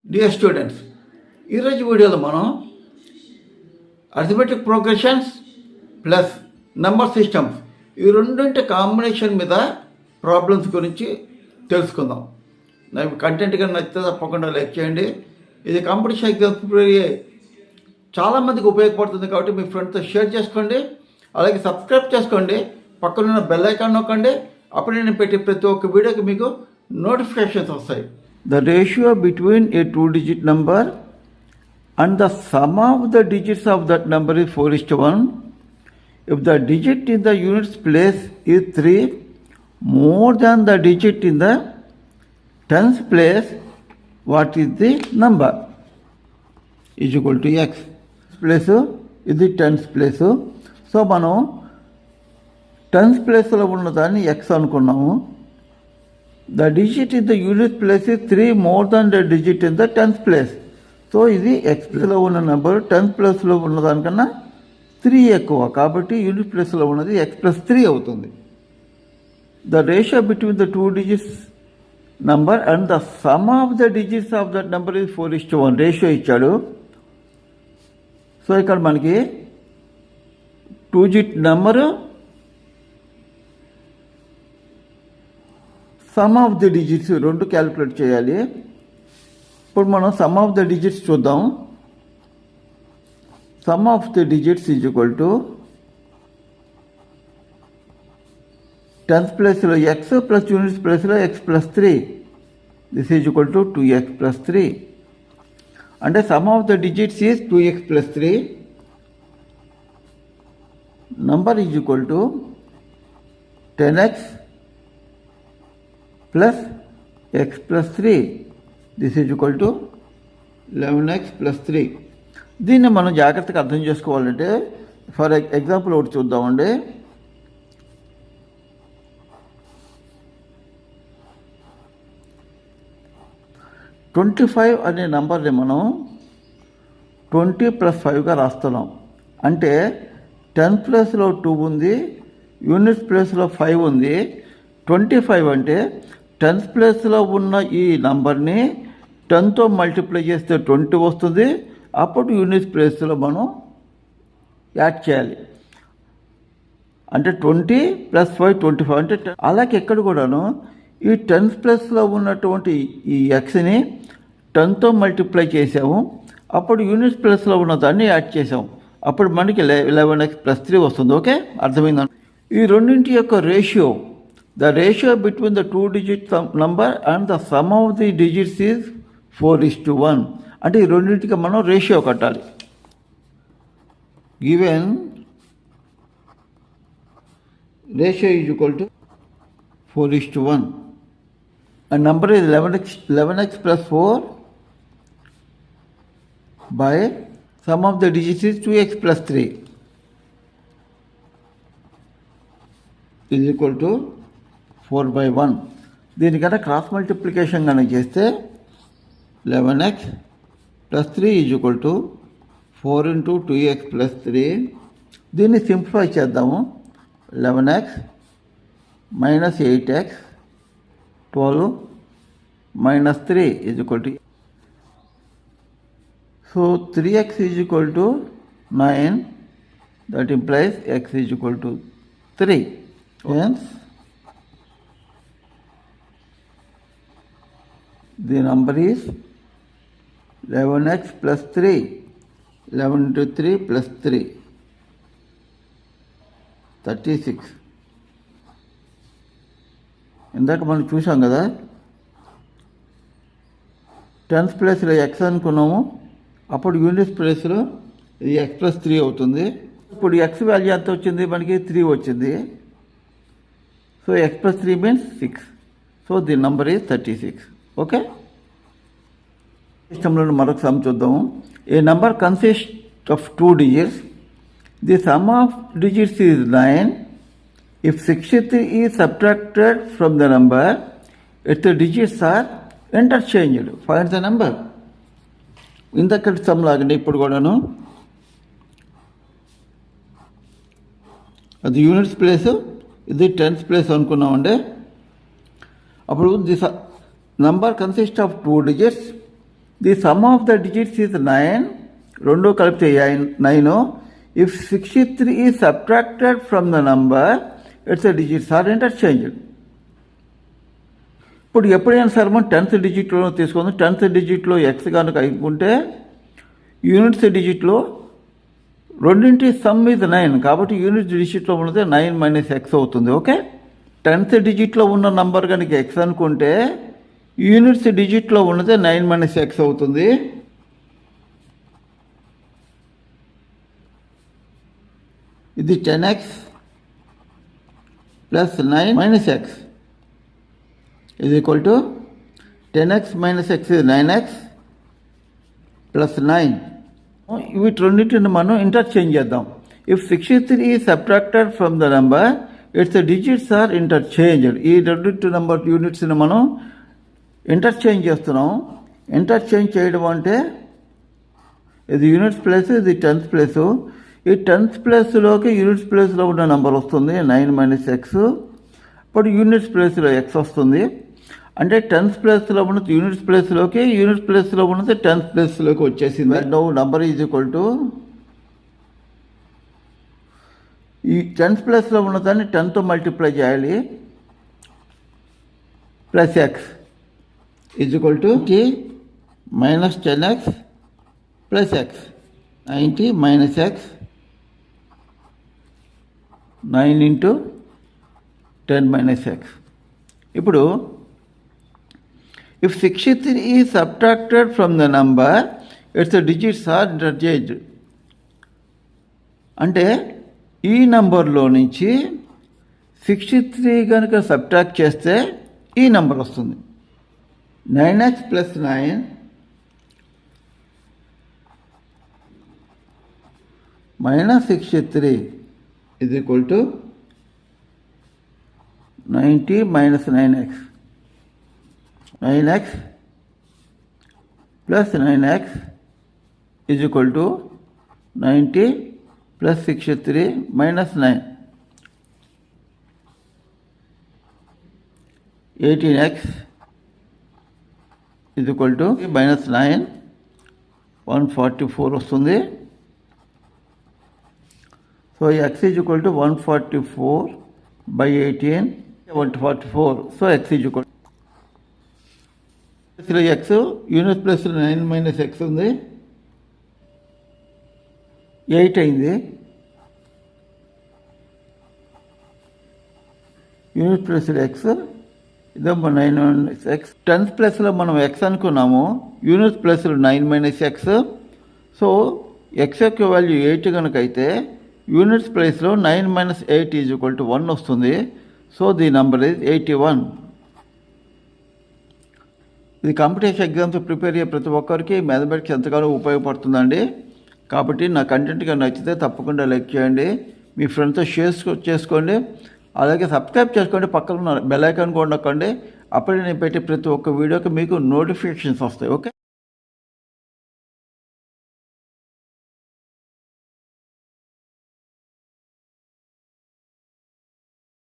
Dear students, ఈరోజు వీడియోలో మనం arithmetic progressions plus number systems ఈ రెండింటి కాంబినేషన్ మీద ప్రాబ్లమ్స్ గురించి తెలుసుకుందాం. నాకు కంటెంట్ కానీ నచ్చితే తప్పకుండా లైక్ చేయండి. ఇది కాంపిటీషన్ ఎగ్జామ్స్ ప్రిపేర్ అయ్యే చాలామందికి ఉపయోగపడుతుంది కాబట్టి మీ ఫ్రెండ్స్తో షేర్ చేసుకోండి. అలాగే సబ్స్క్రైబ్ చేసుకోండి, పక్కనున్న బెల్ ఐకాన్ నొక్కండి. అప్పుడు నేను పెట్టే ప్రతి ఒక్క వీడియోకి మీకు నోటిఫికేషన్స్ వస్తాయి. The ratio between a two-digit number and the sum of the digits of that number is 4:1. If the digit in the units place is 3 more than the digit in the tens place, what is the number? Is equal to x. Place is the tens place. So మనం tense ప్లేస్లో ఉన్నదాన్ని x అనుకున్నాము. The digit in the unit place is 3 more than the digit in the tenth place. So ఇది x ప్లేస్లో ఉన్న number tenth ప్లేస్లో ఉన్నదానికన్నా 3 ఎక్కువ, కాబట్టి యూనిట్ ప్లేస్లో ఉన్నది x + 3 అవుతుంది. The ratio between the two digits number and the sum of the digits of that number is 4:1. Ratio ఇచ్చాడు. సో ఇక్కడ మనకి 2 digit number some of the digits రెండు క్యాలిక్యులేట్ చేయాలి. ఇప్పుడు మనం సమ్ ఆఫ్ ద డిజిట్స్ చూద్దాం. Some of the digits is equal to tenth ప్లేస్లో X plus units ప్లేస్లో x + 3. This is equal to 2x + 3. అంటే some of the digits is 2x + 3. Number is equal to 10x plus x + 3. This is equal to 11x + 3. దీన్ని మనం జాగ్రత్తగా అర్థం చేసుకోవాలంటే for example ఒకటి చూద్దామండి. $25 అనే నంబర్ని మనం 20 + 5గా రాస్తున్నాం. అంటే 10 ప్లేస్లో 2 ఉంది, యూనిట్స్ ప్లేస్లో 5 ఉంది. 25 అంటే 10th ప్లేస్లో ఉన్న ఈ నంబర్ని 10తో మల్టిప్లై చేస్తే 20 వస్తుంది. అప్పుడు యూనిట్ ప్లేస్లో మనం యాడ్ చేయాలి. అంటే 20 + 5 25 అంటే అలాగే ఎక్కడ కూడాను ఈ 10th ప్లేస్లో ఉన్నటువంటి ఈ ఎక్స్ని 10తో మల్టిప్లై చేసాము. అప్పుడు యూనిట్ ప్లేస్లో ఉన్న దాన్ని యాడ్ చేసాము. అప్పుడు మనకి 11x + 3 వస్తుంది. ఓకే, అర్థమైందా? ఈ రెండింటి యొక్క ratio, the ratio between the two-digit number and the sum of the digits is 4:1. అంటే ఈ రెండింటికి మనం రేషియో కట్టాలి. Given ratio is equal to 4:1 and number is 11x + 4 by sum of the digits is 2x + 3 is equal to 4/1. దీనికన్నా cross multiplication కనుక చేస్తే 11x + 3 is equal to 4 × 2x + 3. దీన్ని simplify చేద్దాము. 11x - 8x 12 - 3 is equal to, so 3x is equal to 9. That implies x is equal to 3. Hence the number is 11x + 3. 11 × 3 + 3 36. ఇందాక మనం చూసాం కదా, 10th ప్లేస్లో x అనుకున్నాము. అప్పుడు యూనిట్ ప్లేస్లో ఇది x + 3 అవుతుంది. ఇప్పుడు x వాల్యూ ఎంత వచ్చింది? మనకి 3 వచ్చింది. So x + 3 means 6. So the number is 36. Okay, సిస్టంలో మరొక సమ్ చూద్దాము. A number consist of 2 digits. The sum of digits is 9. If 63 is subtracted from the number, it the digits are interchanged. Find the number. ఇంతకటి sum లాగండి. ఇప్పుడు కూడాను అది units place, ఇది 10th place అనుకున్నామండి. అప్పుడు this number consist of 2 digits. The sum of the digits is 9, రెండు కలిపితే 9. If 63 is subtracted from the number its digits are interchanged. ఇప్పుడు ఎప్పుడైనా సరే మనం 10th డిజిట్లో తీసుకుందాం. 10th డిజిట్లో ఎక్స్ కనుక అయిపోతే యూనిట్స్ డిజిట్లో రెండింటి సమ్ ఇది 9, కాబట్టి యూనిట్ డిజిట్లో ఉన్నది 9 - x అవుతుంది. ఓకే, 10th డిజిట్లో ఉన్న నంబర్ కనుక ఎక్స్ అనుకుంటే యూనిట్స్ డిజిట్లో ఉన్నది 9 - x అవుతుంది. ఇది 10x plus 9 - x is equal to 10x - x is 9x plus 9. వీటి రెండింటిని మనం ఇంటర్చేంజ్ చేద్దాం. If 63 is subtracted from the number its digits are interchanged. ఈ రెండింటి నెంబర్ యూనిట్స్ని మనం ఇంటర్చేంజ్ చేస్తున్నాం. ఇంటర్చేంజ్ చేయడం అంటే ఇది యూనిట్స్ ప్లేస్, ఇది 10th ప్లేసు. ఈ 10th ప్లేస్లోకి యూనిట్స్ ప్లేస్లో ఉన్న నెంబర్ వస్తుంది 9 - x. ఇప్పుడు యూనిట్స్ ప్లేస్లో x వస్తుంది. అంటే 10th ప్లేస్లో ఉన్నది యూనిట్స్ ప్లేస్లోకి, యూనిట్స్ ప్లేస్లో ఉన్నది 10th ప్లేస్లోకి వచ్చేసింది. Now number is equal to ఈ 10th ప్లేస్లో ఉన్నదాన్ని 10తో మల్టిప్లై చేయాలి. Plus X is equal to - 10x plus X. 90 - x 9 × 10 - x. ఇప్పుడు if 63 is subtracted from the number its digits are interchanged. అంటే ఈ నంబర్లో నుంచి 63 కనుక సబ్ట్రాక్ట్ చేస్తే ఈ నంబర్ వస్తుంది. 9x plus 9 - 63 is equal to 90 - 9x. 9x plus 9x is equal to 90 plus 63 minus 9. 18x is equal to minus 9, 144 వస్తుంది. So x is equal to 144 by 18, 144. So x is equal to x unit plus 9 - x ఉంది, 8 అయింది. Unit plus x ఇదేమో 9 - x. 10th ప్లస్లో మనం x అనుకున్నాము, unit plus 9 - x. So x యొక్క value 8 కనుక అయితే యూనిట్స్ ప్లేస్లో 9 - 8 ఈజ్ ఈక్వల్ టు 1 వస్తుంది. So the number is 81. ఇది కాంపిటేటివ్ ఎగ్జామ్స్ ప్రిపేర్ అయ్యే ప్రతి ఒక్కరికి మ్యాథమెటిక్స్ ఎంతగానో ఉపయోగపడుతుందండి. కాబట్టి నా కంటెంట్గా నచ్చితే తప్పకుండా లైక్ చేయండి, మీ ఫ్రెండ్స్తో షేర్ చేసుకోండి, అలాగే సబ్స్క్రైబ్ చేసుకోండి, పక్కన ఉన్న బెల్ ఐకాన్ కూడా నొక్కండి. అప్పుడే నేను పెట్టే ప్రతి ఒక్క వీడియోకి మీకు నోటిఫికేషన్స్ వస్తాయి. ఓకే.